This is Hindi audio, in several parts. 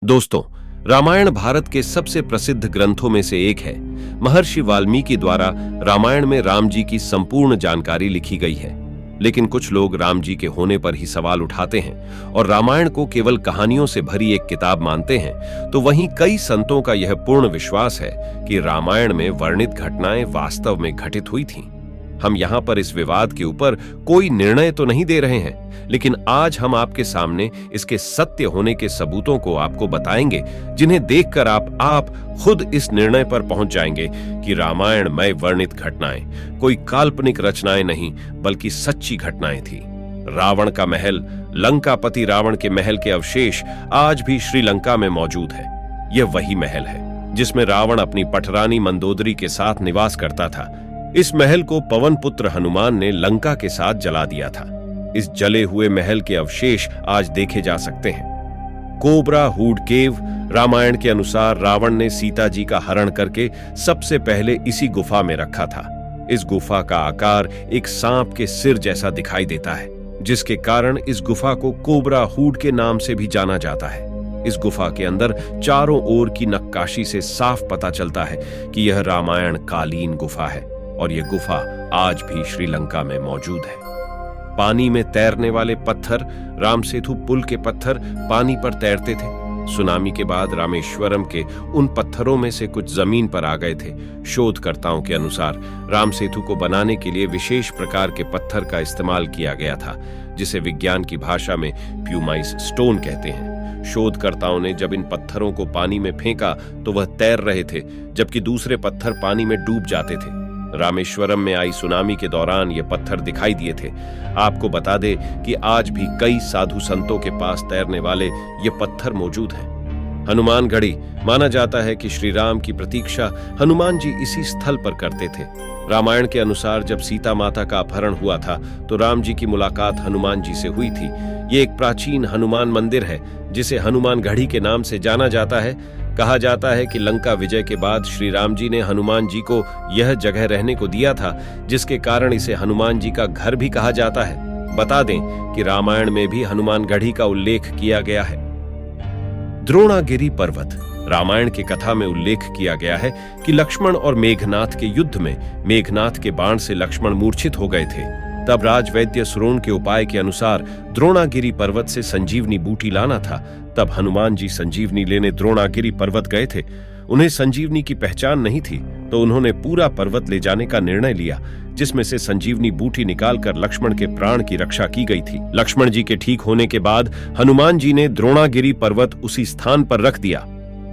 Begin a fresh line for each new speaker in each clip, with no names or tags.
दोस्तों, रामायण भारत के सबसे प्रसिद्ध ग्रंथों में से एक है। महर्षि वाल्मीकि द्वारा रामायण में राम जी की संपूर्ण जानकारी लिखी गई है। लेकिन कुछ लोग राम जी के होने पर ही सवाल उठाते हैं और रामायण को केवल कहानियों से भरी एक किताब मानते हैं, तो वहीं कई संतों का यह पूर्ण विश्वास है कि रामायण में वर्णित घटनाएं वास्तव में घटित हुई थीं। हम यहाँ पर इस विवाद के ऊपर कोई निर्णय तो नहीं दे रहे हैं, लेकिन आज हम आपके सामने इसके सत्य होने के सबूतों को आपको बताएंगे, जिन्हें देखकर आप खुद इस निर्णय पर पहुंच जाएंगे कि रामायण में वर्णित घटनाएं कोई काल्पनिक रचनाएं नहीं, बल्कि सच्ची घटनाएं थी। रावण का महल, लंकापति रावण के महल के अवशेष आज भी श्रीलंका में मौजूद है। यह वही महल है जिसमें रावण अपनी पटरानी मंदोदरी के साथ निवास करता था। इस महल को पवन पुत्र हनुमान ने लंका के साथ जला दिया था। इस जले हुए महल के अवशेष आज देखे जा सकते हैं। कोबरा हुड केव, रामायण के अनुसार रावण ने सीता जी का हरण करके सबसे पहले इसी गुफा में रखा था। इस गुफा का आकार एक सांप के सिर जैसा दिखाई देता है, जिसके कारण इस गुफा को कोबरा हुड के नाम से भी जाना जाता है। इस गुफा के अंदर चारों ओर की नक्काशी से साफ पता चलता है कि यह रामायण कालीन गुफा है और यह गुफा आज भी श्रीलंका में मौजूद है। पानी में तैरने वाले पत्थर, राम सेतु पुल के पत्थर पानी पर तैरते थे। सुनामी के बाद रामेश्वरम के उन पत्थरों में से कुछ जमीन पर आ गए थे। शोधकर्ताओं के अनुसार राम सेतु को बनाने के लिए विशेष प्रकार के पत्थर का इस्तेमाल किया गया था, जिसे विज्ञान की भाषा में प्यूमाइस स्टोन कहते हैं। शोधकर्ताओं ने जब इन पत्थरों को पानी में फेंका तो वह तैर रहे थे, जबकि दूसरे पत्थर पानी में डूब जाते थे। रामेश्वरम में आई सुनामी के दौरान ये पत्थर दिखाई दिए थे। आपको बता दें कि आज भी कई साधु संतों के पास तैरने वाले ये पत्थर मौजूद हैं। हनुमानगढ़ी, माना जाता है कि श्री राम की प्रतीक्षा हनुमान जी इसी स्थल पर करते थे। रामायण के अनुसार जब सीता माता का अपहरण हुआ था तो राम जी की मुलाकात हनुमान जी से हुई थी। ये एक प्राचीन हनुमान मंदिर है, जिसे हनुमानगढ़ी के नाम से जाना जाता है। कहा जाता है कि लंका विजय के बाद श्री राम जी ने हनुमान जी को यह जगह रहने को दिया था, जिसके कारण इसे हनुमान जी का घर भी कहा जाता है। बता दें कि रामायण में भी हनुमानगढ़ी का उल्लेख किया गया है। द्रोणागिरी पर्वत, रामायण की कथा में उल्लेख किया गया है कि लक्ष्मण और मेघनाथ के युद्ध में मेघनाथ के बाण से लक्ष्मण मूर्छित हो गए थे। तब राजवैद्य सुरोण के उपाय के अनुसार द्रोणागिरी पर्वत से संजीवनी बूटी लाना था। तब हनुमान जी संजीवनी लेने द्रोणागिरी पर्वत गए थे। उन्हें संजीवनी की पहचान नहीं थी, तो उन्होंने पूरा पर्वत ले जाने का निर्णय लिया, जिसमें से संजीवनी बूटी निकालकर लक्ष्मण के प्राण की रक्षा की गई थी। लक्ष्मण जी के ठीक होने के बाद हनुमान जी ने द्रोणागिरी पर्वत उसी स्थान पर रख दिया।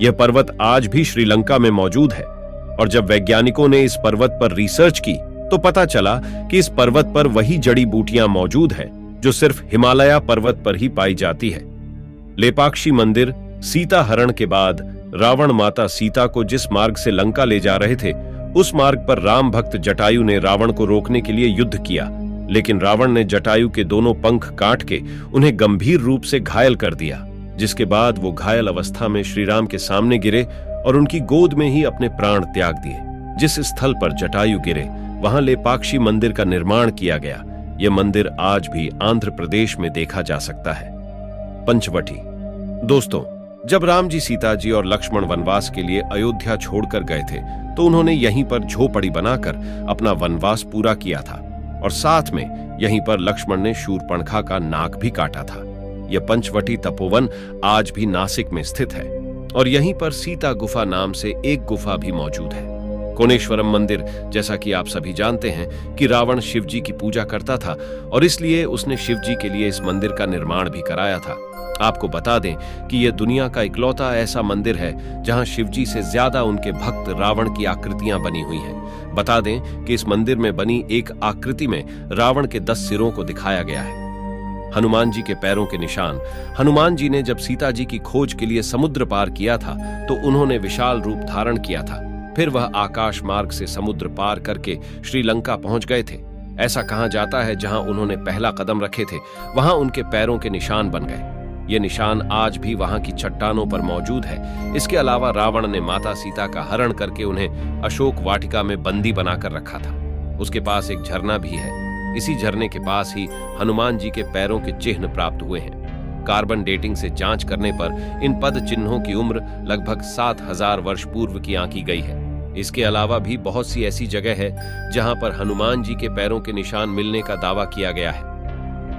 यह पर्वत आज भी श्रीलंका में मौजूद है और जब वैज्ञानिकों ने इस पर्वत पर रिसर्च की तो पता चला कि इस पर्वत पर वही जड़ी बूटियां मौजूद हैं जो सिर्फ हिमालय पर्वत पर ही पाई जाती है। लेपाक्षी मंदिर, सीता हरण के बाद रावण माता सीता को जिस मार्ग से लंका ले जा रहे थे, उस मार्ग पर राम भक्त जटायु ने रावण को रोकने के लिए युद्ध किया, लेकिन रावण ने जटायु के दोनों पंख काट के उन्हें गंभीर रूप से घायल कर दिया, जिसके बाद वो घायल अवस्था में श्री राम के सामने गिरे और उनकी गोद में ही अपने प्राण त्याग दिए। जिस स्थल पर जटायु गिरे वहां लेपाक्षी मंदिर का निर्माण किया गया। यह मंदिर आज भी आंध्र प्रदेश में देखा जा सकता है। पंचवटी, दोस्तों, जब राम जी, सीता जी और लक्ष्मण वनवास के लिए अयोध्या छोड़कर गए थे तो उन्होंने यहीं पर झोपड़ी बनाकर अपना वनवास पूरा किया था और साथ में यहीं पर लक्ष्मण ने शूर्पणखा का नाक भी काटा था। यह पंचवटी तपोवन आज भी नासिक में स्थित है और यहीं पर सीता गुफा नाम से एक गुफा भी मौजूद है। कोणेश्वरम मंदिर, जैसा कि आप सभी जानते हैं कि रावण शिव जी की पूजा करता था और इसलिए उसने शिव जी के लिए इस मंदिर का निर्माण भी कराया था। आपको बता दें कि यह दुनिया का इकलौता ऐसा मंदिर है जहां शिव जी से ज्यादा उनके भक्त रावण की आकृतियां बनी हुई हैं। बता दें कि इस मंदिर में बनी एक आकृति में रावण के 10 सिरों को दिखाया गया है। हनुमान जी के पैरों के निशान, हनुमान जी ने जब सीता जी की खोज के लिए समुद्र पार किया था तो उन्होंने विशाल रूप धारण किया था। फिर वह आकाश मार्ग से समुद्र पार करके श्रीलंका पहुंच गए थे। ऐसा कहा जाता है जहां उन्होंने पहला कदम रखे थे वहां उनके पैरों के निशान बन गए। ये निशान आज भी वहां की चट्टानों पर मौजूद है। इसके अलावा रावण ने माता सीता का हरण करके उन्हें अशोक वाटिका में बंदी बनाकर रखा था। उसके पास एक झरना भी है। इसी झरने के पास ही हनुमान जी के पैरों के चिन्ह प्राप्त हुए हैं। कार्बन डेटिंग से जांच करने पर इन पद चिन्हों की उम्र लगभग 7000 वर्ष पूर्व की आंकी गई है। इसके अलावा भी बहुत सी ऐसी जगह है जहां पर हनुमान जी के पैरों के निशान मिलने का दावा किया गया है।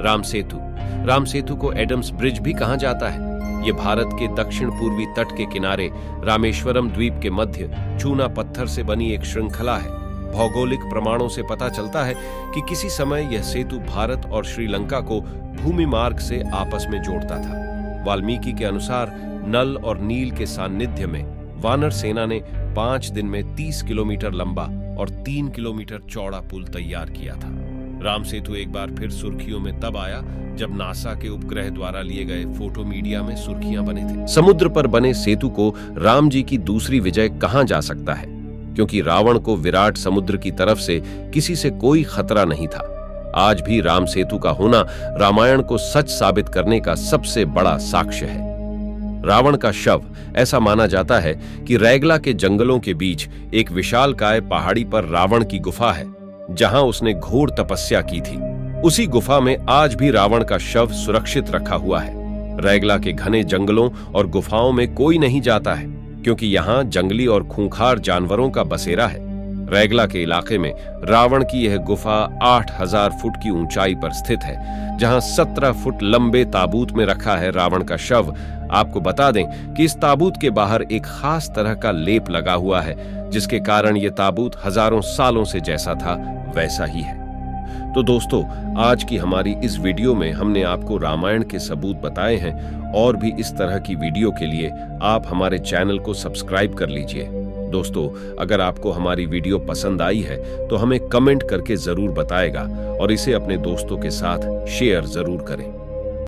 राम सेतु को एडम्स ब्रिज भी कहा जाता है। ये भारत के दक्षिण पूर्वी तट के किनारे रामेश्वरम द्वीप के मध्य चूना पत्थर से बनी एक श्रृंखला है। भौगोलिक प्रमाणों से पता चलता है कि किसी समय यह सेतु भारत और श्रीलंका को भूमि मार्ग से आपस में जोड़ता था। वाल्मीकि के अनुसार नल और नील के सान्निध्य में वानर सेना ने 5 दिन में 30 किलोमीटर लंबा और 3 किलोमीटर चौड़ा पुल तैयार किया था। राम सेतु एक बार फिर सुर्खियों में तब आया जब नासा के उपग्रह द्वारा लिए गए फोटो मीडिया में सुर्खियां बने थे। समुद्र पर बने सेतु को राम जी की दूसरी विजय कहा जा सकता है, क्योंकि रावण को विराट समुद्र की तरफ से किसी से कोई खतरा नहीं था। आज भी राम सेतु का होना रामायण को सच साबित करने का सबसे बड़ा साक्ष्य है। रावण का शव, ऐसा माना जाता है कि रैगला के जंगलों के बीच एक विशालकाय पहाड़ी पर रावण की गुफा है, जहां उसने घोर तपस्या की थी। उसी गुफा में आज भी रावण का शव सुरक्षित रखा हुआ है। रैगला के घने जंगलों और गुफाओं में कोई नहीं जाता है, क्योंकि यहाँ जंगली और खूंखार जानवरों का बसेरा है। रैगला के इलाके में रावण की यह गुफा 8000 फुट की ऊंचाई पर स्थित है, जहां 17 फुट लंबे ताबूत में रखा है रावण का शव। आपको बता दें कि इस ताबूत के बाहर एक खास तरह का लेप लगा हुआ है, जिसके कारण यह ताबूत हजारों सालों से जैसा था वैसा ही है। तो दोस्तों, आज की हमारी इस वीडियो में हमने आपको रामायण के सबूत बताए हैं, और भी इस तरह की वीडियो के लिए आप हमारे चैनल को सब्सक्राइब कर लीजिए। दोस्तों, अगर आपको हमारी वीडियो पसंद आई है तो हमें कमेंट करके जरूर बताएगा और इसे अपने दोस्तों के साथ शेयर जरूर करें।